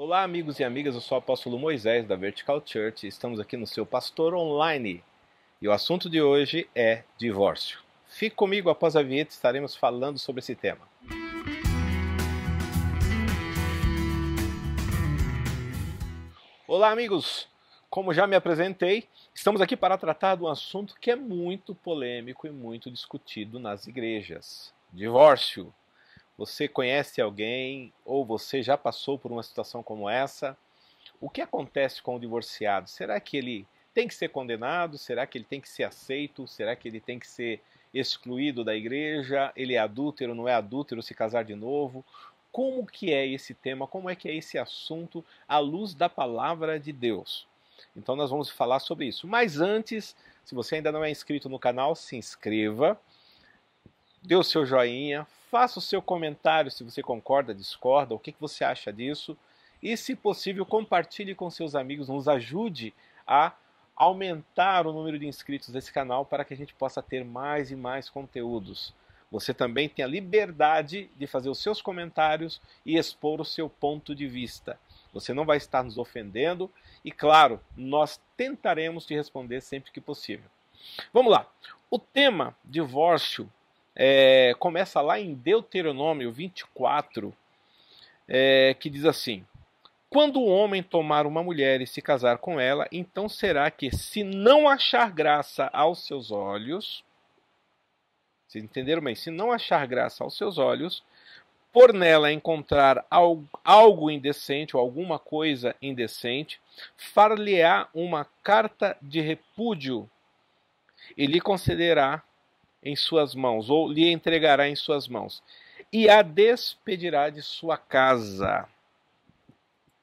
Olá, amigos e amigas, eu sou o apóstolo Moisés da Vertical Church. Estamos aqui no seu Pastor Online e o assunto de hoje é divórcio. Fique comigo, após a vinheta estaremos falando sobre esse tema. Olá, amigos! Como já me apresentei, estamos aqui para tratar de um assunto que é muito polêmico e muito discutido nas igrejas: divórcio. Você conhece alguém ou você já passou por uma situação como essa? O que acontece com o divorciado? Será que ele tem que ser condenado? Será que ele tem que ser aceito? Será que ele tem que ser excluído da igreja? Ele é adúltero, não é adúltero, se casar de novo? Como que é esse tema? Como é que é esse assunto à luz da palavra de Deus? Então nós vamos falar sobre isso. Mas antes, se você ainda não é inscrito no canal, se inscreva, dê o seu joinha, faça o seu comentário se você concorda, discorda, o que você acha disso. E, se possível, compartilhe com seus amigos, nos ajude a aumentar o número de inscritos desse canal para que a gente possa ter mais e mais conteúdos. Você também tem a liberdade de fazer os seus comentários e expor o seu ponto de vista. Você não vai estar nos ofendendo e, claro, nós tentaremos te responder sempre que possível. Vamos lá. O tema divórcio começa lá em Deuteronômio 24, que diz assim: quando o homem tomar uma mulher e se casar com ela, então será que, se não achar graça aos seus olhos, vocês entenderam bem? Se não achar graça aos seus olhos, por nela encontrar algo indecente ou alguma coisa indecente, far-lhe-á uma carta de repúdio e lhe concederá em suas mãos, ou lhe entregará em suas mãos, e a despedirá de sua casa.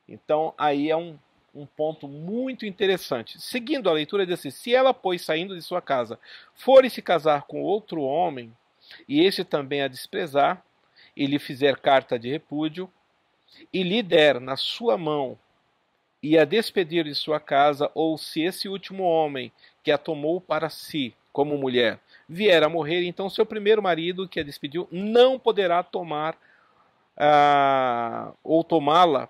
Então, aí é um ponto muito interessante. Seguindo a leitura, diz assim: se ela, pois, saindo de sua casa, for se casar com outro homem, e este também a desprezar, e lhe fizer carta de repúdio, e lhe der na sua mão, e a despedir de sua casa, ou se esse último homem, que a tomou para si como mulher, vier a morrer, então seu primeiro marido, que a despediu, não poderá tomar ou tomá-la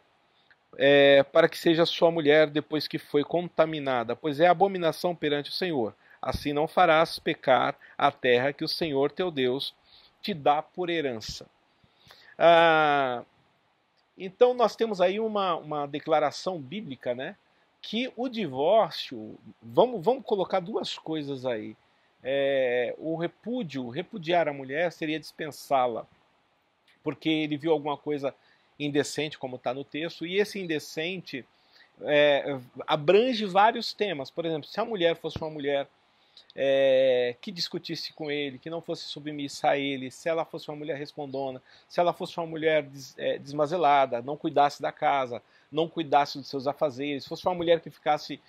para que seja sua mulher depois que foi contaminada, pois é abominação perante o Senhor. Assim não farás pecar a terra que o Senhor teu Deus te dá por herança. Então nós temos aí uma declaração bíblica, né? Que o divórcio, vamos colocar duas coisas aí. O repúdio, repudiar a mulher seria dispensá-la, porque ele viu alguma coisa indecente, como está no texto, e esse indecente abrange vários temas. Por exemplo, se a mulher fosse uma mulher que discutisse com ele, que não fosse submissa a ele, se ela fosse uma mulher respondona, se ela fosse uma mulher desmazelada, não cuidasse da casa, não cuidasse dos seus afazeres, se fosse uma mulher que ficasse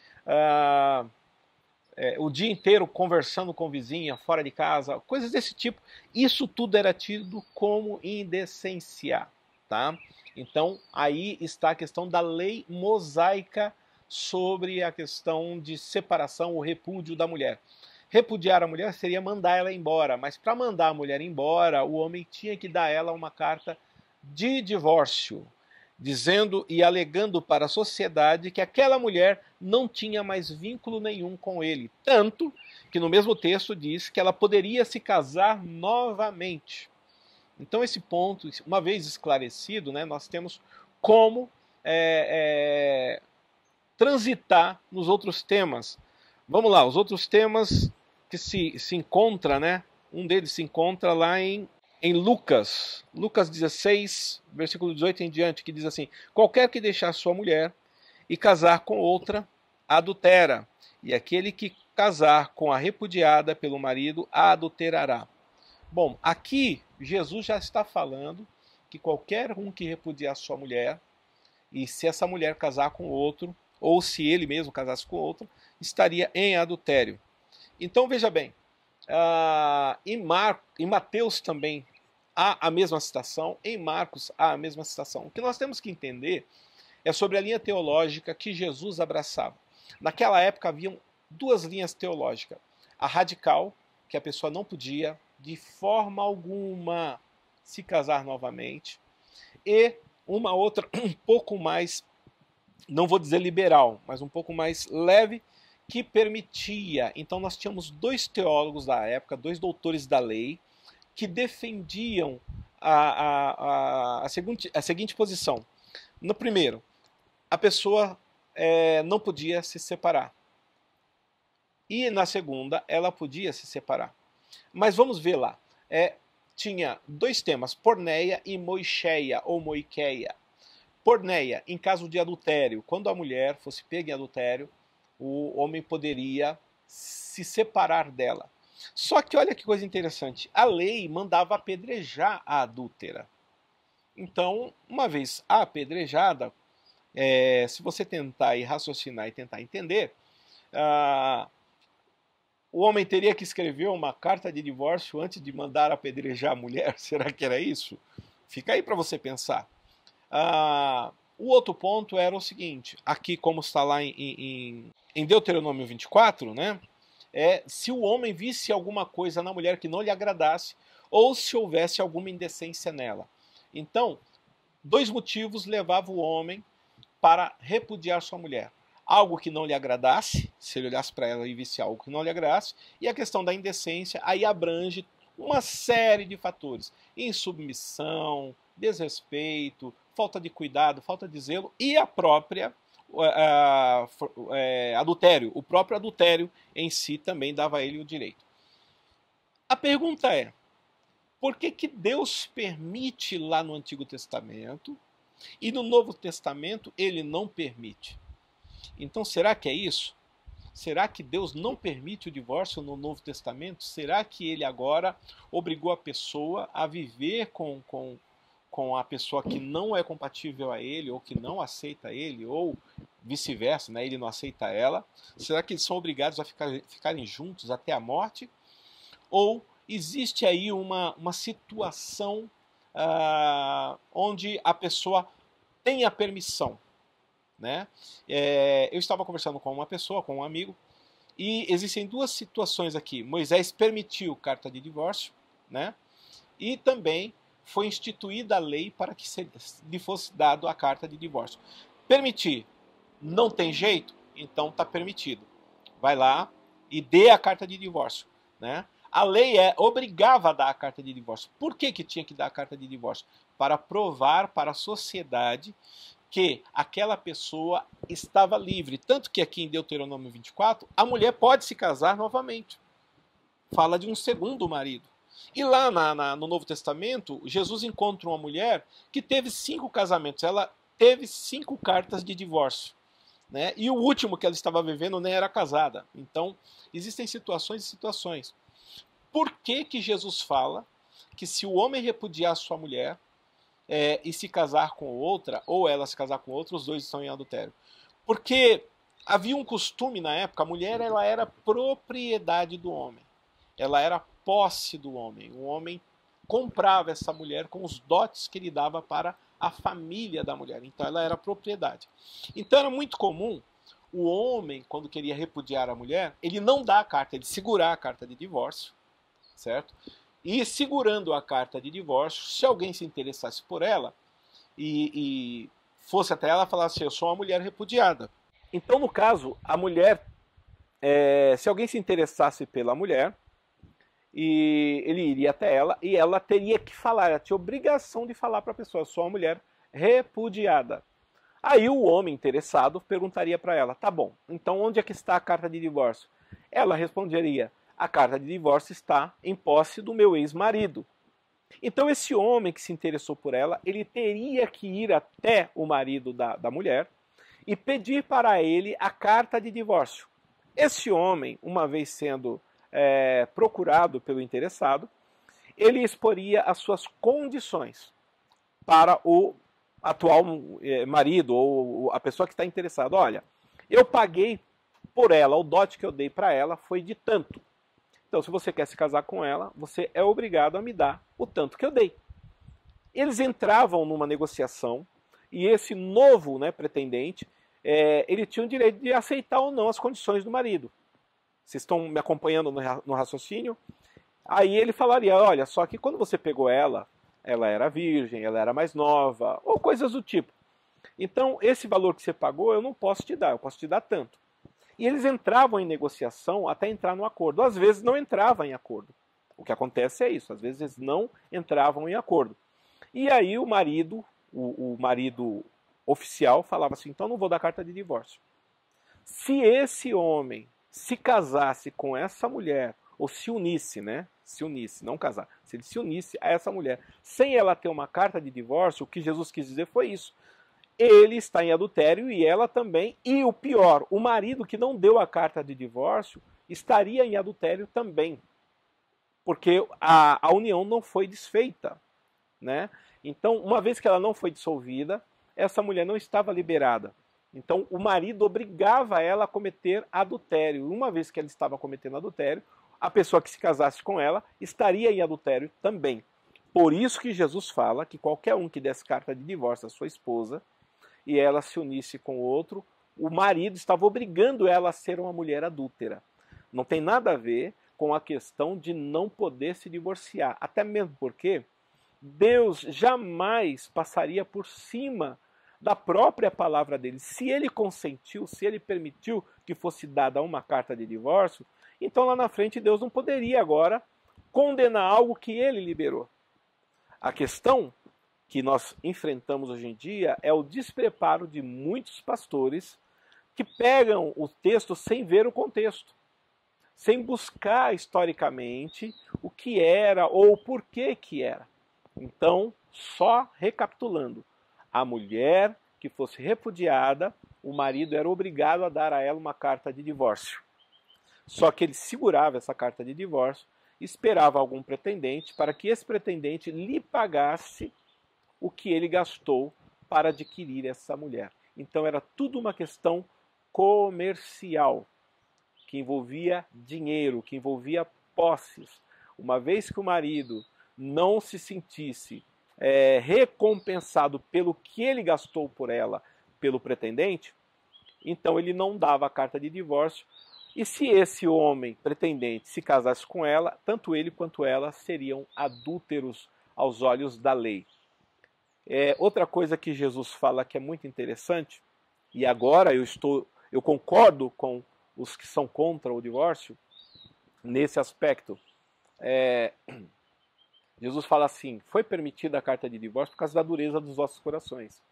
o dia inteiro conversando com vizinha, fora de casa, coisas desse tipo, isso tudo era tido como indecência, tá? Então, aí está a questão da lei mosaica sobre a questão de separação, o repúdio da mulher. Repudiar a mulher seria mandar ela embora, mas para mandar a mulher embora, o homem tinha que dar a ela uma carta de divórcio, dizendo e alegando para a sociedade que aquela mulher não tinha mais vínculo nenhum com ele. Tanto que no mesmo texto diz que ela poderia se casar novamente. Então esse ponto, uma vez esclarecido, né, nós temos como transitar nos outros temas. Vamos lá, os outros temas que se encontra, né? Um deles se encontra lá em Lucas 16, versículo 18 em diante, que diz assim: qualquer que deixar sua mulher e casar com outra, adultera, e aquele que casar com a repudiada pelo marido, a adulterará. Bom, aqui Jesus já está falando que qualquer um que repudiar sua mulher, e se essa mulher casar com outro, ou se ele mesmo casasse com outro, estaria em adultério. Então veja bem, em Mateus também há a mesma citação, em Marcos há a mesma citação. O que nós temos que entender é sobre a linha teológica que Jesus abraçava. Naquela época haviam duas linhas teológicas: a radical, que a pessoa não podia de forma alguma se casar novamente, e uma outra um pouco mais não vou dizer liberal, mas um pouco mais leve, que permitia. Então nós tínhamos dois teólogos da época, dois doutores da lei, que defendiam a seguinte posição. No primeiro, a pessoa não podia se separar. E na segunda, ela podia se separar. Mas vamos ver lá. Tinha dois temas, porneia e moicheia, ou moiqueia. Porneia, em caso de adultério, quando a mulher fosse pega em adultério, o homem poderia se separar dela. Só que olha que coisa interessante, a lei mandava apedrejar a adúltera. Então, uma vez apedrejada, se você tentar raciocinar e tentar entender, o homem teria que escrever uma carta de divórcio antes de mandar apedrejar a mulher? Será que era isso? Fica aí para você pensar. O outro ponto era o seguinte, aqui como está lá em Deuteronômio 24, né? Se o homem visse alguma coisa na mulher que não lhe agradasse, ou se houvesse alguma indecência nela. Então, dois motivos levavam o homem para repudiar sua mulher. Algo que não lhe agradasse, se ele olhasse para ela e visse algo que não lhe agradasse, e a questão da indecência aí abrange uma série de fatores. Insubmissão, desrespeito, falta de cuidado, falta de zelo e a própria adultério. O próprio adultério em si também dava a ele o direito. A pergunta é, por que Deus permite lá no Antigo Testamento e no Novo Testamento ele não permite? Então será que é isso? Será que Deus não permite o divórcio no Novo Testamento? Será que ele agora obrigou a pessoa a viver com a pessoa que não é compatível a ele, ou que não aceita ele, ou vice-versa, né? Ele não aceita ela? Será que eles são obrigados a ficarem juntos até a morte? Ou existe aí uma situação onde a pessoa tem a permissão? Né? Eu estava conversando com uma pessoa, com um amigo, e existem duas situações aqui. Moisés permitiu carta de divórcio, né? E também foi instituída a lei para que lhe fosse dado a carta de divórcio. Permitir, não tem jeito? Então está permitido. Vai lá e dê a carta de divórcio, né? A lei obrigava a dar a carta de divórcio. Por que tinha que dar a carta de divórcio? Para provar para a sociedade que aquela pessoa estava livre. Tanto que aqui em Deuteronômio 24, a mulher pode se casar novamente. Fala de um segundo marido. E lá no Novo Testamento, Jesus encontra uma mulher que teve 5 casamentos. Ela teve 5 cartas de divórcio. Né? E o último que ela estava vivendo nem era casada. Então, existem situações e situações. Por que Jesus fala que se o homem repudiar sua mulher e se casar com outra, ou ela se casar com outro, os dois estão em adultério? Porque havia um costume na época, a mulher ela era propriedade do homem. Ela era posse do homem. O homem comprava essa mulher com os dotes que ele dava para a família da mulher. Então ela era propriedade. Então era muito comum o homem, quando queria repudiar a mulher, ele não dá a carta, ele segurar a carta de divórcio, certo? E segurando a carta de divórcio, se alguém se interessasse por ela e fosse até ela, falasse: eu sou uma mulher repudiada. Então, no caso, a mulher, se alguém se interessasse pela mulher, e ele iria até ela e ela teria que falar, ela tinha obrigação de falar para a pessoa: eu sou uma mulher repudiada. Aí o homem interessado perguntaria para ela: tá bom, então onde é que está a carta de divórcio? Ela responderia: a carta de divórcio está em posse do meu ex-marido. Então esse homem que se interessou por ela, ele teria que ir até o marido da mulher e pedir para ele a carta de divórcio. Esse homem, uma vez sendo procurado pelo interessado, ele exporia as suas condições para o atual marido ou a pessoa que está interessada. Olha, eu paguei por ela, o dote que eu dei para ela foi de tanto. Então, se você quer se casar com ela, você é obrigado a me dar o tanto que eu dei. Eles entravam numa negociação e esse novo pretendente, ele tinha o direito de aceitar ou não as condições do marido. Vocês estão me acompanhando no raciocínio? Aí ele falaria: olha, só que quando você pegou ela era virgem, ela era mais nova, ou coisas do tipo. Então, esse valor que você pagou, eu não posso te dar, eu posso te dar tanto. E eles entravam em negociação até entrar no acordo. Às vezes não entravam em acordo. O que acontece é isso, às vezes eles não entravam em acordo. E aí o marido oficial falava assim, então não vou dar carta de divórcio. Se esse homem se casasse com essa mulher, ou se unisse, né? Se unisse, não casar. Se ele se unisse a essa mulher, sem ela ter uma carta de divórcio, o que Jesus quis dizer foi isso. Ele está em adultério e ela também. E o pior, o marido que não deu a carta de divórcio estaria em adultério também. Porque a união não foi desfeita, né? Então, uma vez que ela não foi dissolvida, essa mulher não estava liberada. Então, o marido obrigava ela a cometer adultério. Uma vez que ela estava cometendo adultério, a pessoa que se casasse com ela estaria em adultério também. Por isso que Jesus fala que qualquer um que desse carta de divórcio à sua esposa e ela se unisse com outro, o marido estava obrigando ela a ser uma mulher adúltera. Não tem nada a ver com a questão de não poder se divorciar. Até mesmo porque Deus jamais passaria por cima da própria palavra dele. Se ele consentiu, se ele permitiu que fosse dada uma carta de divórcio, então lá na frente Deus não poderia agora condenar algo que ele liberou. A questão que nós enfrentamos hoje em dia é o despreparo de muitos pastores que pegam o texto sem ver o contexto, sem buscar historicamente o que era ou o porquê que era. Então, só recapitulando, a mulher que fosse repudiada, o marido era obrigado a dar a ela uma carta de divórcio. Só que ele segurava essa carta de divórcio, esperava algum pretendente para que esse pretendente lhe pagasse o que ele gastou para adquirir essa mulher. Então era tudo uma questão comercial, que envolvia dinheiro, que envolvia posses. Uma vez que o marido não se sentisse recompensado pelo que ele gastou por ela, pelo pretendente, então ele não dava a carta de divórcio. E se esse homem pretendente se casasse com ela, tanto ele quanto ela seriam adúlteros aos olhos da lei. Outra coisa que Jesus fala que é muito interessante, e agora eu concordo com os que são contra o divórcio nesse aspecto. Jesus fala assim, foi permitida a carta de divórcio por causa da dureza dos vossos corações.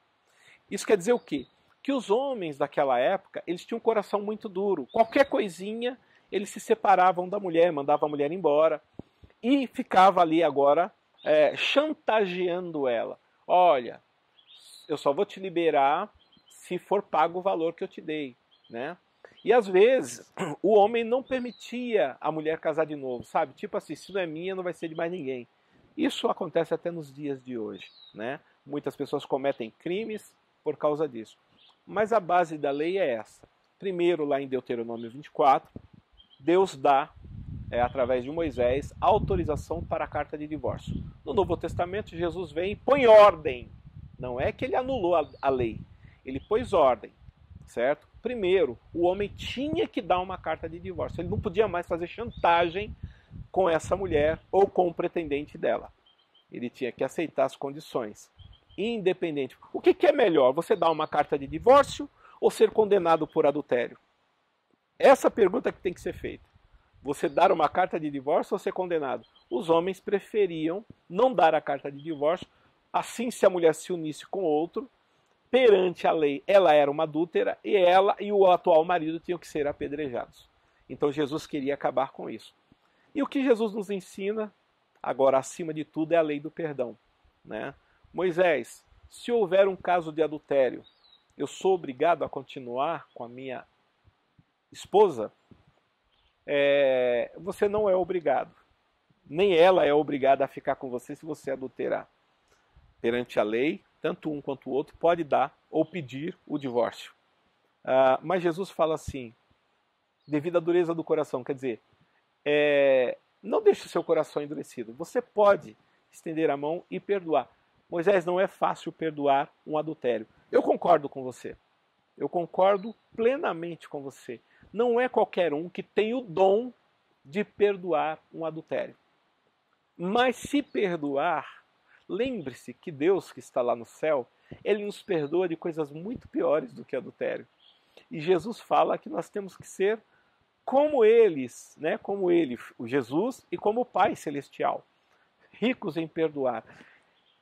Isso quer dizer o quê? Que os homens daquela época, eles tinham um coração muito duro. Qualquer coisinha, eles se separavam da mulher, mandavam a mulher embora e ficava ali agora chantageando ela. Olha, eu só vou te liberar se for pago o valor que eu te dei, né? E às vezes o homem não permitia a mulher casar de novo, sabe? Tipo assim, se não é minha, não vai ser de mais ninguém. Isso acontece até nos dias de hoje, né? Muitas pessoas cometem crimes por causa disso. Mas a base da lei é essa. Primeiro, lá em Deuteronômio 24, Deus dá, através de Moisés, autorização para a carta de divórcio. No Novo Testamento, Jesus vem e põe ordem. Não é que ele anulou a lei, ele pôs ordem, certo? Primeiro, o homem tinha que dar uma carta de divórcio. Ele não podia mais fazer chantagem com essa mulher ou com o pretendente dela. Ele tinha que aceitar as condições. Independente. O que é melhor? Você dar uma carta de divórcio ou ser condenado por adultério? Essa pergunta que tem que ser feita. Você dar uma carta de divórcio ou ser condenado? Os homens preferiam não dar a carta de divórcio. Assim, se a mulher se unisse com outro, perante a lei, ela era uma adúltera e ela e o atual marido tinham que ser apedrejados. Então Jesus queria acabar com isso. E o que Jesus nos ensina, agora acima de tudo, é a lei do perdão, né? Moisés, se houver um caso de adultério, eu sou obrigado a continuar com a minha esposa? Você não é obrigado. Nem ela é obrigada a ficar com você se você adulterar. Perante a lei, tanto um quanto o outro pode dar ou pedir o divórcio. Mas Jesus fala assim, devido à dureza do coração, quer dizer, não deixe o seu coração endurecido. Você pode estender a mão e perdoar. Moisés, não é fácil perdoar um adultério. Eu concordo com você. Eu concordo plenamente com você. Não é qualquer um que tem o dom de perdoar um adultério. Mas se perdoar, lembre-se que Deus que está lá no céu, Ele nos perdoa de coisas muito piores do que adultério. E Jesus fala que nós temos que ser como eles, né? Como ele, o Jesus, e como o Pai Celestial, ricos em perdoar.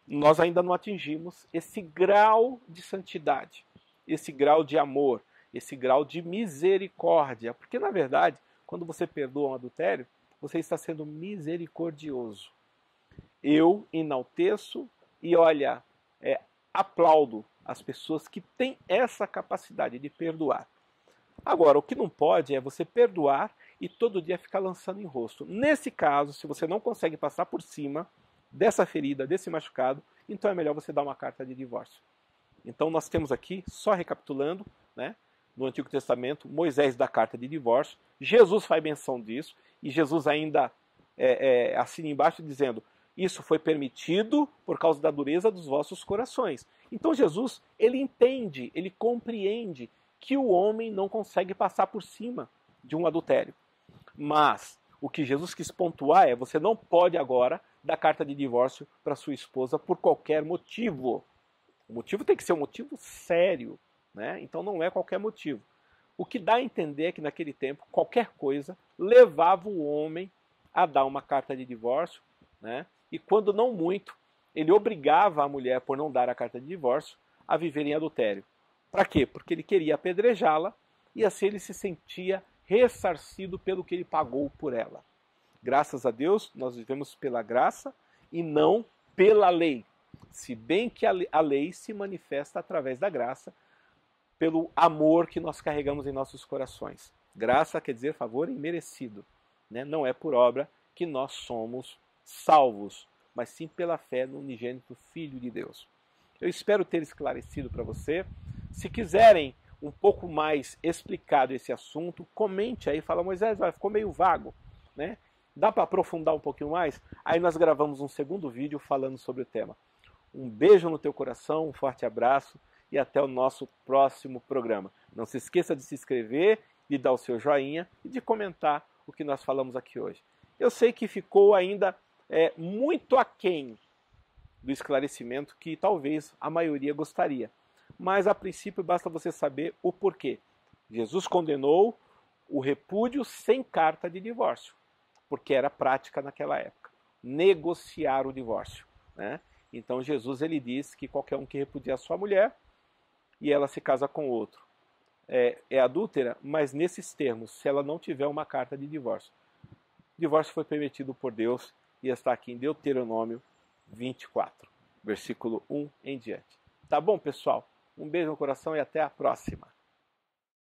Nós ainda não atingimos esse grau de santidade, esse grau de amor, esse grau de misericórdia. Porque, na verdade, quando você perdoa um adultério, você está sendo misericordioso. Eu enalteço e, olha, aplaudo as pessoas que têm essa capacidade de perdoar. Agora, o que não pode é você perdoar e todo dia ficar lançando em rosto. Nesse caso, se você não consegue passar por cima dessa ferida, desse machucado, então é melhor você dar uma carta de divórcio. Então nós temos aqui, só recapitulando, né, no Antigo Testamento, Moisés dá carta de divórcio, Jesus faz menção disso, e Jesus ainda assina embaixo dizendo, isso foi permitido por causa da dureza dos vossos corações. Então Jesus, ele entende, ele compreende que o homem não consegue passar por cima de um adultério. Mas o que Jesus quis pontuar é, você não pode agora dar carta de divórcio para sua esposa por qualquer motivo. O motivo tem que ser um motivo sério, né? Então não é qualquer motivo. O que dá a entender é que naquele tempo, qualquer coisa levava o homem a dar uma carta de divórcio, né? E quando não muito, ele obrigava a mulher, por não dar a carta de divórcio, a viver em adultério. Para quê? Porque ele queria apedrejá-la e assim ele se sentia ressarcido pelo que ele pagou por ela. Graças a Deus, nós vivemos pela graça e não pela lei. Se bem que a lei se manifesta através da graça, pelo amor que nós carregamos em nossos corações. Graça quer dizer favor imerecido, né? Não é por obra que nós somos salvos, mas sim pela fé no unigênito Filho de Deus. Eu espero ter esclarecido para você. Se quiserem um pouco mais explicado esse assunto, comente aí, fala, Moisés, ficou meio vago, né? Dá para aprofundar um pouquinho mais? Aí nós gravamos um segundo vídeo falando sobre o tema. Um beijo no teu coração, um forte abraço e até o nosso próximo programa. Não se esqueça de se inscrever, de dar o seu joinha e de comentar o que nós falamos aqui hoje. Eu sei que ficou ainda muito aquém do esclarecimento que talvez a maioria gostaria. Mas a princípio basta você saber o porquê. Jesus condenou o repúdio sem carta de divórcio, porque era prática naquela época, negociar o divórcio, né? Então Jesus ele diz que qualquer um que repudiar sua mulher e ela se casa com outro é adúltera, mas nesses termos, se ela não tiver uma carta de divórcio. O divórcio foi permitido por Deus e está aqui em Deuteronômio 24, versículo 1 em diante. Tá bom, pessoal? Um beijo no coração e até a próxima.